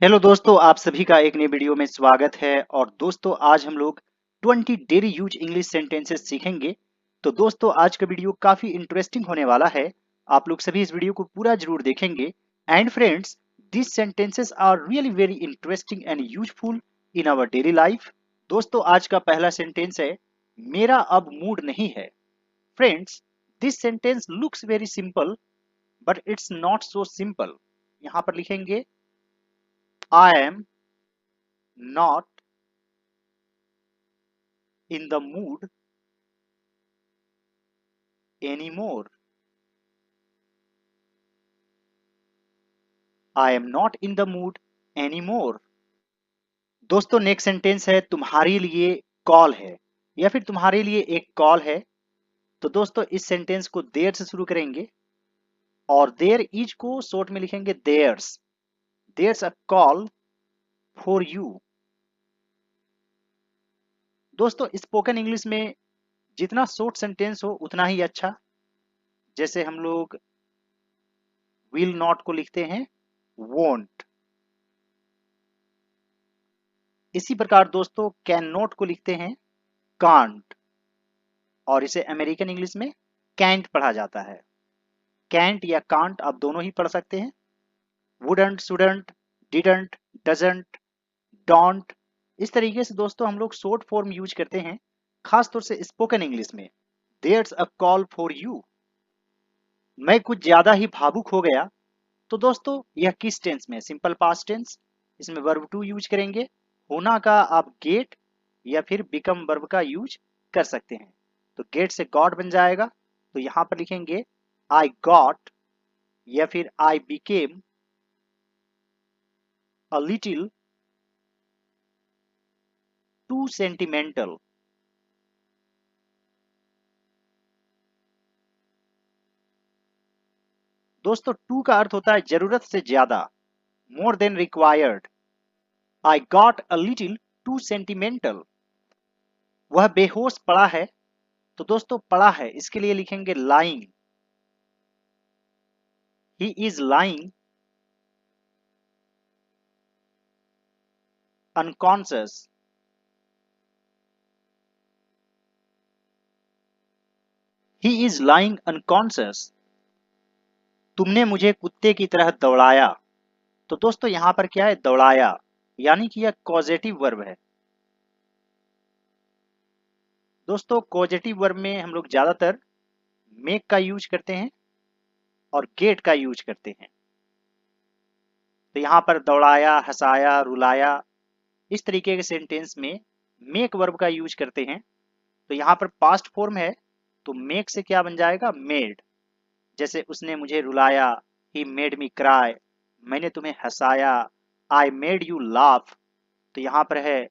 Hello दोस्तों, आप सभी का एक नई वीडियो में स्वागत है। और दोस्तों आज हम लोग 20 डेली यूज इंग्लिश सेंटेंसेस सीखेंगे। तो दोस्तों आज का वीडियो काफी इंटरेस्टिंग होने वाला है। आप लोग सभी इस वीडियो को पूरा जरूर देखेंगे। And friends, this sentences are really very interesting and useful in our daily life. दोस्तों आज का पहला सेंटेंस है, मेरा अब मूड नहीं है। Friends, this sentence looks very simple but it's not so simple. यहाँ पर लिखेंगे, I am not in the mood anymore. I am not in the mood anymore. दोस्तों नेक्स्ट सेंटेंस है, तुम्हारे लिए कॉल है या फिर तुम्हारे लिए एक कॉल है। तो दोस्तों इस सेंटेंस को देयर से शुरू करेंगे और देयर इज को शॉर्ट में लिखेंगे theirs a call for you. दोस्तों स्पोकन इंग्लिश में जितना शॉर्ट सेंटेंस हो उतना ही अच्छा। जैसे हम लोग विल नॉट को लिखते हैं वोंट। इसी प्रकार दोस्तों कैन नॉट को लिखते हैं कांट। और इसे अमेरिकन इंग्लिश में कैंट पढ़ा जाता है। कैंट या कांट आप दोनों ही पढ़ सकते हैं। Wouldn't, shouldn't, didn't, doesn't, don't, इस तरीके से दोस्तों हम लोग शॉर्ट फॉर्म यूज करते हैं, खासतौर से स्पोकन इंग्लिश में। Theirs a call for you. मैं कुछ ज्यादा ही भावुक हो गया। तो दोस्तों यह किस टेंस में? Simple past tense. इसमें वर्ब टू यूज करेंगे। होना का आप गेट या फिर बिकम वर्ब का यूज कर सकते हैं। तो गेट से गॉट बन जाएगा। तो यहां पर लिखेंगे आई गॉट या फिर I became a little too sentimental. दोस्तों टू का अर्थ होता है जरूरत से ज्यादा, more than required. I got a little too sentimental. वह बेहोश पड़ा है। तो दोस्तों पड़ा है इसके लिए लिखेंगे lying. He is lying unconscious. He is lying unconscious. तुमने मुझे कुत्ते की तरह दौड़ाया। तो दोस्तों यहां पर क्या है? दौड़ाया, यानी कि यह कॉजेटिव वर्ब है। दोस्तों कॉजेटिव वर्ब में हम लोग ज्यादातर मेक का यूज करते हैं और गेट का यूज करते हैं। तो यहां पर दौड़ाया, हंसाया, रुलाया, इस तरीके के सेंटेंस में मेक वर्ब का यूज करते हैं। तो यहां पर पास्ट फॉर्म है, तो मेक से क्या बन जाएगा? मेड। जैसे उसने मुझे रुलाया, ही मेड मी क्राई, मैंने तुम्हें हंसाया, आई मेड यू लाफ। तो यहां पर है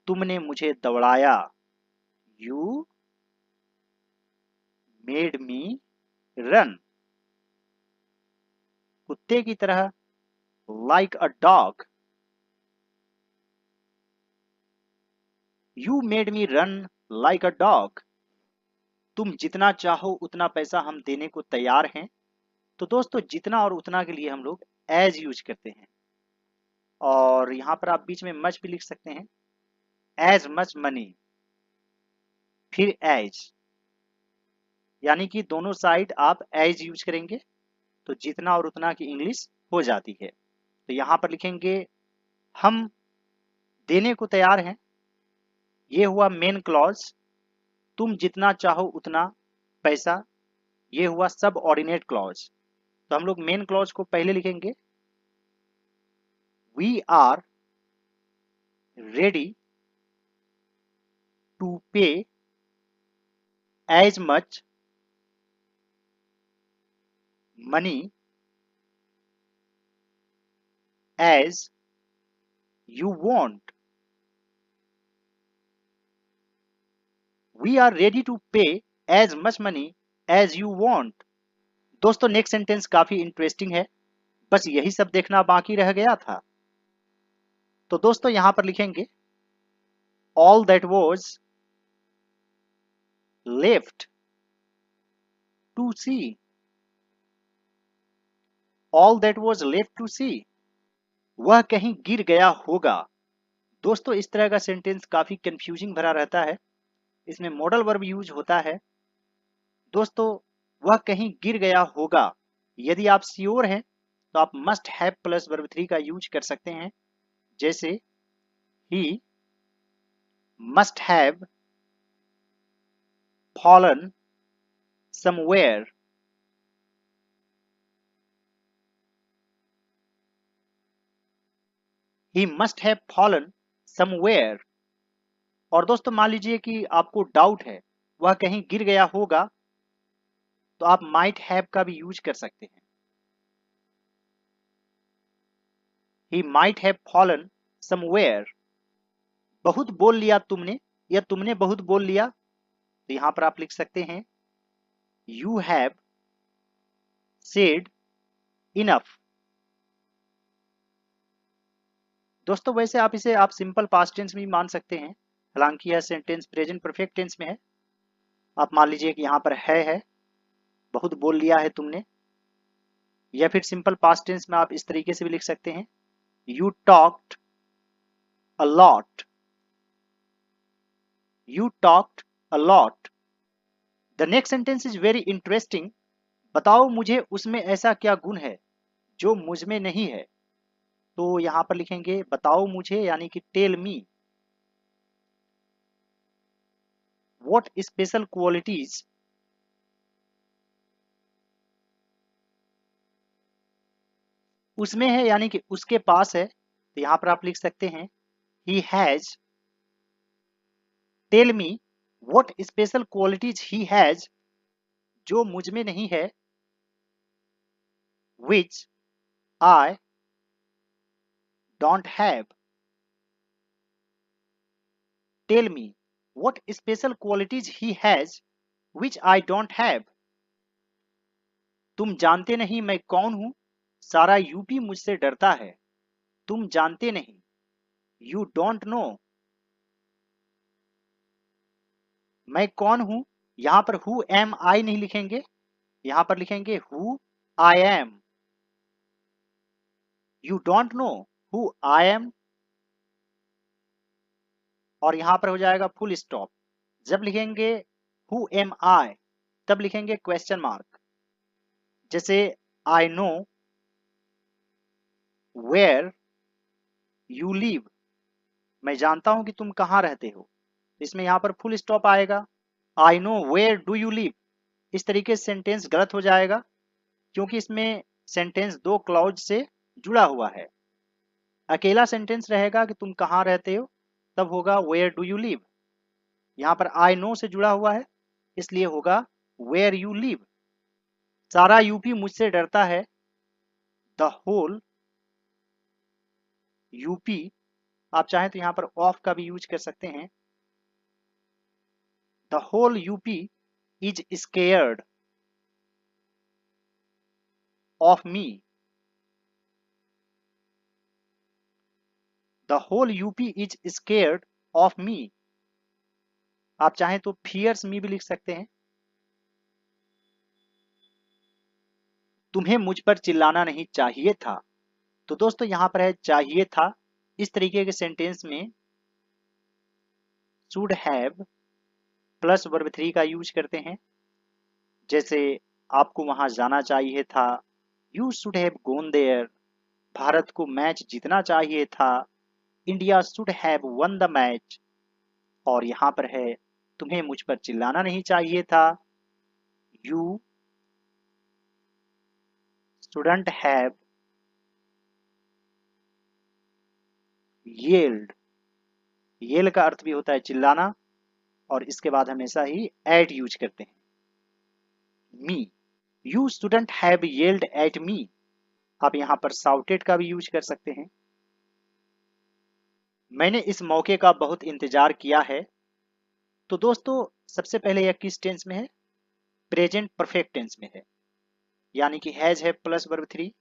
तुमने मुझे दौड़ाया, यू मेड मी रन। कुत्ते की तरह, like a dog, you made me run like a dog. तुम जितना चाहो उतना पैसा हम देने को तैयार हैं। तो दोस्तों जितना और उतना के लिए हम लोग एज यूज करते हैं। और यहां पर आप बीच में मच भी लिख सकते हैं, एज मच मनी, फिर एज, यानी कि दोनों साइड आप एज यूज करेंगे तो जितना और उतना की इंग्लिश हो जाती है। तो यहां पर लिखेंगे हम देने को तैयार हैं। ये हुआ मेन क्लॉज, तुम जितना चाहो उतना पैसा। ये हुआ सब ऑर्डिनेट क्लॉज। तो हम लोग मेन क्लॉज को पहले लिखेंगे, we are ready to pay as much money as you want. We are ready to pay as much money as you want. दोस्तों नेक्स्ट सेंटेंस काफी इंटरेस्टिंग है, बस यही सब देखना बाकी रह गया था। तो दोस्तों यहां पर लिखेंगे all that was left to see. All that was left to see, वह कहीं गिर गया होगा। दोस्तों इस तरह का सेंटेंस काफी कंफ्यूजिंग भरा रहता है। इसमें मॉडल वर्ब यूज होता है। दोस्तों वह कहीं गिर गया होगा, यदि आप श्योर हैं तो आप मस्ट हैव प्लस वर्ब 3 का यूज कर सकते हैं। जैसे ही must have fallen somewhere. He must have fallen somewhere. और दोस्तों मान लीजिए कि आपको डाउट है वह कहीं गिर गया होगा, तो आप माइट हैव का भी यूज कर सकते हैं। He might have fallen somewhere. बहुत बोल लिया तुमने, या तुमने बहुत बोल लिया, तो यहां पर आप लिख सकते हैं यू हैव सेड इनफ। दोस्तों वैसे आप सिंपल पास्ट टेंस में भी मान सकते हैं, हालांकि यह सेंटेंस प्रेजेंट परफेक्ट टेंस में है। आप मान लीजिए कि यहाँ पर है बहुत बोल लिया है तुमने। या फिर सिंपल पास्ट टेंस में आप इस तरीके से भी लिख सकते हैं you talked a lot. You talked a lot. The next sentence is very interesting. बताओ मुझे उसमें ऐसा क्या गुण है जो मुझ में नहीं है। तो यहां पर लिखेंगे बताओ मुझे, यानी कि tell me what special qualities उसमें है, यानी कि उसके पास है। तो यहां पर आप लिख सकते हैं he has. Tell me what special qualities he has, जो मुझ में नहीं है, which I don't have. Tell me what special qualities he has which I don't have. तुम जानते नहीं मैं कौन हूं, सारा यूपी मुझसे डरता है। तुम जानते नहीं, यू डोंट नो, मैं कौन हूं। यहां पर हु एम आई नहीं लिखेंगे, यहां पर लिखेंगे who I M. You don't know who I M, और यहां पर हो जाएगा फुल स्टॉप। जब लिखेंगे हु एम आई, तब लिखेंगे क्वेश्चन मार्क। जैसे I know where you live, मैं जानता हूं कि तुम कहां रहते हो। इसमें यहां पर फुल स्टॉप आएगा। I know where do you live, इस तरीके से सेंटेंस गलत हो जाएगा, क्योंकि इसमें सेंटेंस दो क्लॉज से जुड़ा हुआ है। अकेला सेंटेंस रहेगा कि तुम कहां रहते हो, तब होगा वेयर डू यू लिव। यहां पर आई नो से जुड़ा हुआ है, इसलिए होगा वेयर यू लिव। सारा यूपी मुझसे डरता है। द होल यूपी, आप चाहें तो यहां पर ऑफ का भी यूज कर सकते हैं। The whole UP is scared of me. The whole UP is scared of me. आप चाहें तो फियर्स मी भी लिख सकते हैं। तुम्हें मुझ पर चिल्लाना नहीं चाहिए था। तो दोस्तों यहां पर है चाहिए था। इस तरीके के सेंटेंस में शुड हैव प्लस वर्ब 3 का यूज करते हैं। जैसे आपको वहां जाना चाहिए था, you should have gone there. भारत को मैच जीतना चाहिए था, India should have won the match. और यहां पर है तुम्हें मुझ पर चिल्लाना नहीं चाहिए था, you shouldn't have yelled. Yell का अर्थ भी होता है चिल्लाना, और इसके बाद हमेशा ही एट यूज करते हैं। Me, you shouldn't have yelled at me. आप यहां पर साउटेड का भी यूज कर सकते हैं। मैंने इस मौके का बहुत इंतजार किया है। तो दोस्तों सबसे पहले यह किस टेंस में है, प्रेजेंट परफेक्ट टेंस में है, यानी कि हैज है प्लस वर्ब 3।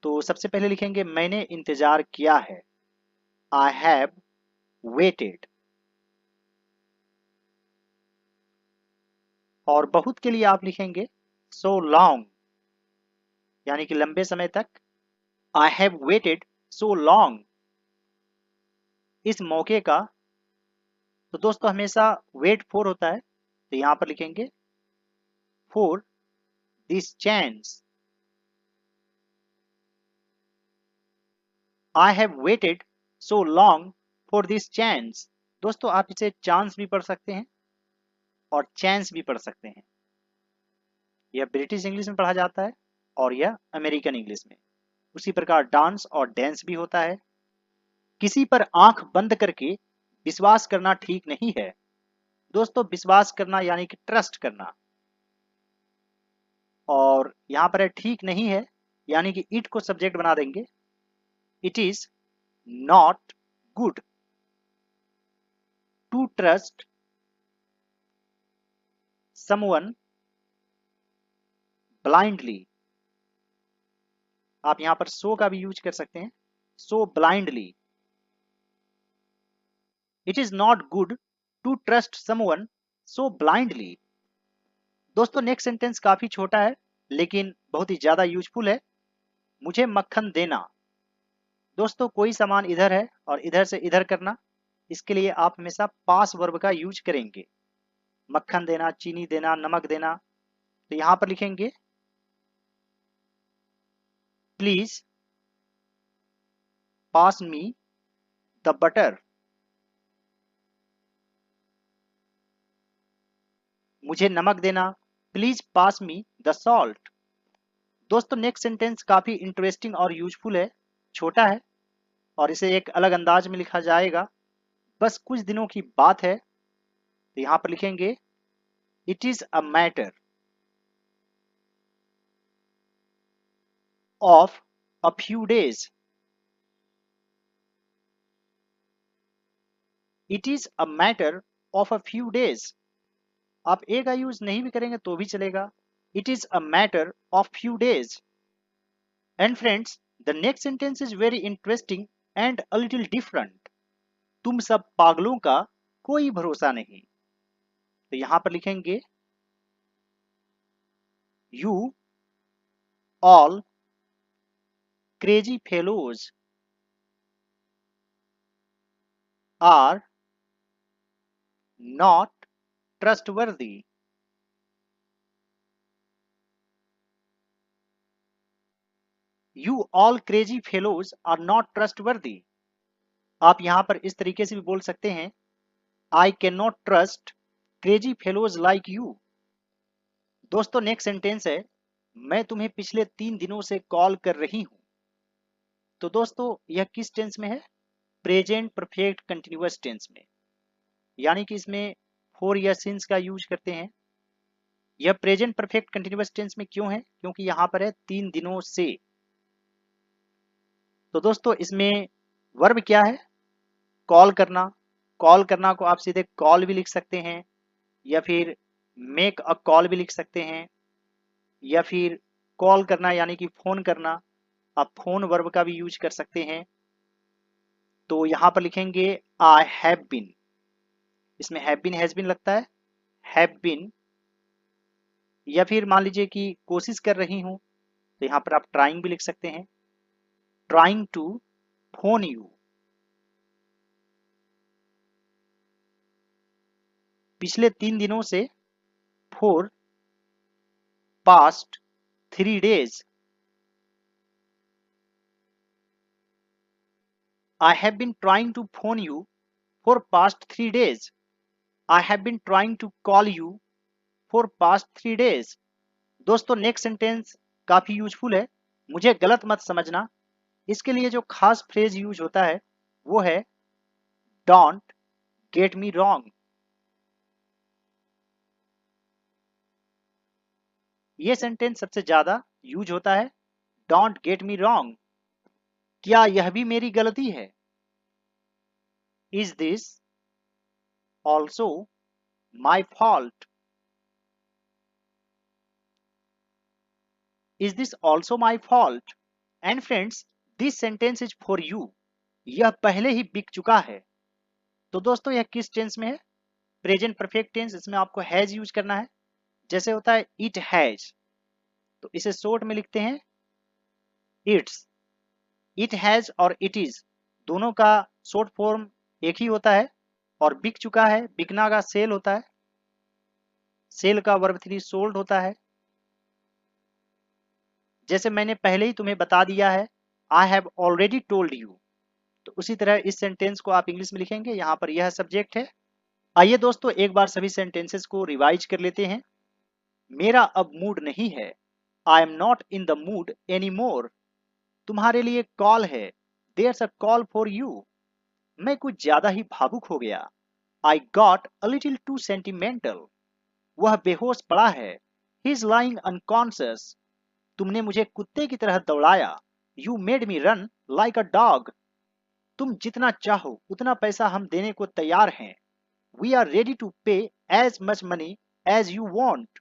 तो सबसे पहले लिखेंगे मैंने इंतजार किया है, आई हैव वेटेड। और बहुत के लिए आप लिखेंगे सो लॉन्ग, यानी कि लंबे समय तक। आई हैव वेटेड सो लॉन्ग, इस मौके का। तो दोस्तों हमेशा वेट फॉर होता है, तो यहां पर लिखेंगे for this chance. I have waited so long for this chance. दोस्तों आप इसे चांस भी पढ़ सकते हैं और चांस भी पढ़ सकते हैं। यह ब्रिटिश इंग्लिश में पढ़ा जाता है और यह अमेरिकन इंग्लिश में। उसी प्रकार डांस और डेंस भी होता है। किसी पर आंख बंद करके विश्वास करना ठीक नहीं है। दोस्तों विश्वास करना यानी कि ट्रस्ट करना, और यहां पर है ठीक नहीं है यानी कि इट को सब्जेक्ट बना देंगे। It is not good to trust someone blindly. आप यहां पर सो का भी यूज कर सकते हैं, so blindly. It is not good to trust someone so blindly. दोस्तों नेक्स्ट सेंटेंस काफी छोटा है लेकिन बहुत ही ज्यादा यूजफुल है। मुझे मक्खन देना। दोस्तों कोई सामान इधर है और इधर से इधर करना, इसके लिए आप हमेशा पास वर्ब का यूज करेंगे। मक्खन देना, चीनी देना, नमक देना। तो यहां पर लिखेंगे please pass me the butter. मुझे नमक देना, please pass me the salt. दोस्तों नेक्स्ट सेंटेंस काफी इंटरेस्टिंग और यूजफुल है। छोटा है और इसे एक अलग अंदाज में लिखा जाएगा। बस कुछ दिनों की बात है, तो यहां पर लिखेंगे it is a matter of a few days. It is a matter of a few days. आप ए का यूज नहीं भी करेंगे तो भी चलेगा। It is a matter of few days. And friends, the next sentence is very interesting and a little different. तुम सब पागलों का कोई भरोसा नहीं। तो यहां पर लिखेंगे you all crazy fellows are not trustworthy. You all crazy fellows are not trustworthy. आप यहां पर इस तरीके से भी बोल सकते हैं, I can not trust crazy fellows like you. दोस्तों नेक्स्ट सेंटेंस है मैं तुम्हें पिछले 3 दिनों से कॉल कर रही हूं। तो दोस्तों यह किस टेंस में है? प्रेजेंट परफेक्ट कंटिन्यूअस टेंस में, यानी कि इसमें फोर या सिंस का यूज करते हैं। यह प्रेजेंट परफेक्ट कंटिन्यूअस टेंस में क्यों है? क्योंकि यहां पर है 3 दिनों से। तो दोस्तों इसमें वर्ब क्या है? कॉल करना। कॉल करना को आप सीधे कॉल भी लिख सकते हैं, या फिर मेक अ कॉल भी लिख सकते हैं, या फिर कॉल करना यानी कि फोन करना, आप फोन वर्ब का भी यूज कर सकते हैं। तो यहां पर लिखेंगे आई हैव बीन। इसमें हैव बीन हैज बीन लगता है, हैव बीन। या फिर मान लीजिए कि कोशिश कर रही हूं, तो यहां पर आप ट्राइंग भी लिख सकते हैं, ट्राइंग टू फोन यू। पिछले 3 दिनों से, for past 3 days I have been trying to phone you for past 3 days. I have been trying to call you for past 3 days. दोस्तों नेक्स्ट सेंटेंस काफी यूजफुल है, मुझे गलत मत समझना। इसके लिए जो खास फ्रेज यूज होता है वो है डोंट गेट मी रॉन्ग। ये सेंटेंस सबसे ज्यादा यूज होता है, डोंट गेट मी रॉन्ग। क्या यह भी मेरी गलती है? Is this also my fault? Is this also my fault? And friends, this sentence is for you. यह पहले ही बिक चुका है। तो दोस्तों यह किस टेंस में है? Present perfect tense. इसमें आपको हैज यूज करना है। जैसे होता है इट हैज, तो इसे शॉर्ट में लिखते हैं इट्स। इट हैज और इट इज दोनों का शॉर्ट फॉर्म एक ही होता है, और बिक चुका है, बिकना का सेल होता है, सेल का वर्ब 3 सोल्ड होता है। जैसे मैंने पहले ही तुम्हें बता दिया है, I have already told you, तो उसी तरह इस सेंटेंस को आप इंग्लिश में लिखेंगे। यहाँ पर यह सब्जेक्ट है। आइए दोस्तों एक बार सभी सेंटेंसेस को रिवाइज कर लेते हैं। मेरा अब मूड नहीं है, I am not in the mood any more. तुम्हारे लिए कॉल है, there's a call for you. मैं कुछ ज्यादा ही भावुक हो गया, I got a little too sentimental. वह बेहोश पड़ा है, ही इज लाइंग अनकॉन्शियस। तुमने मुझे कुत्ते की तरह दौड़ाया, you made me run like a dog. तुम जितना चाहो उतना पैसा हम देने को तैयार हैं, we are ready to pay as much money as you want.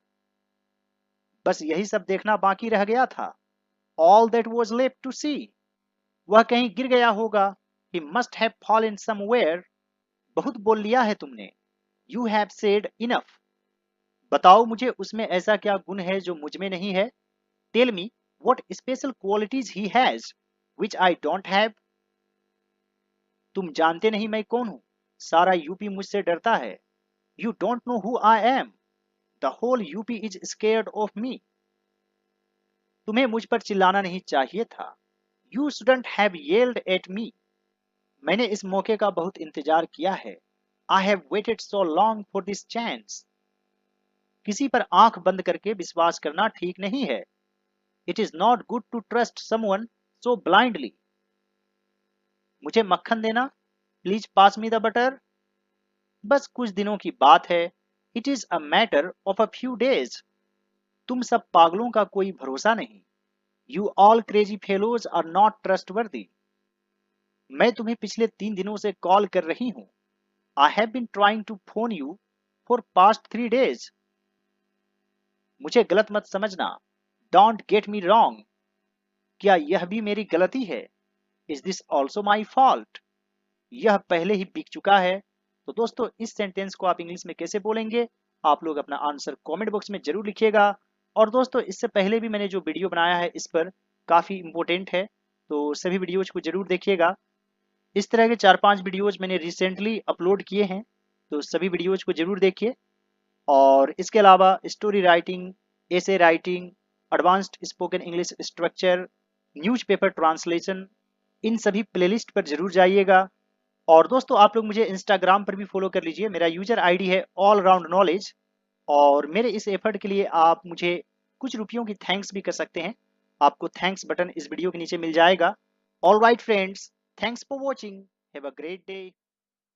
बस यही सब देखना बाकी रह गया था। All that was left to see. वह कहीं गिर गया होगा, he must have fallen somewhere. बहुत बोल लिया है तुमने, यू हैव सेड इनफ। बताओ मुझे उसमें ऐसा क्या गुण है जो मुझ में नहीं है। Tell me what special qualities he has which I don't have. तुम जानते नहीं मैं कौन हूं, सारा यूपी मुझसे डरता है। You don't know who I am, the whole UP is scared of me. तुम्हें मुझ पर चिल्लाना नहीं चाहिए था, you shouldn't have yelled at me. मैंने इस मौके का बहुत इंतजार किया है, I have waited so long for this chance. किसी पर आंख बंद करके विश्वास करना ठीक नहीं है, it is not good to trust someone so blindly. मुझे मक्खन देना, please pass me the butter. बस कुछ दिनों की बात है, it is a matter of a few days. तुम सब पागलों का कोई भरोसा नहीं, you all crazy fellows are not trustworthy. मैं तुम्हें पिछले 3 दिनों से कॉल कर रही हूं, I have been trying to phone you for past 3 days। मुझे गलत मत समझना, डोंट गेट मी रॉन्ग। क्या यह भी मेरी गलती है, is this also my fault. यह पहले ही बिक चुका है। तो दोस्तों इस सेंटेंस को आप इंग्लिश में कैसे बोलेंगे, आप लोग अपना आंसर कमेंट बॉक्स में जरूर लिखिएगा। और दोस्तों इससे पहले भी मैंने जो वीडियो बनाया है इस पर काफ़ी इंपॉर्टेंट है, तो सभी वीडियोज को जरूर देखिएगा। इस तरह के 4-5 वीडियोज मैंने रिसेंटली अपलोड किए हैं, तो सभी वीडियोज को जरूर देखिए। और इसके अलावा story writing, essay writing, advanced spoken English structure, newspaper translation, इन सभी प्लेलिस्ट पर जरूर जाइएगा। और दोस्तों आप लोग मुझे इंस्टाग्राम पर भी फॉलो कर लीजिए, मेरा यूजर आईडी है ऑल राउंड नॉलेज। और मेरे इस एफर्ट के लिए आप मुझे कुछ रुपयों की थैंक्स भी कर सकते हैं, आपको थैंक्स बटन इस वीडियो के नीचे मिल जाएगा। All right friends, thanks for watching, have a great day.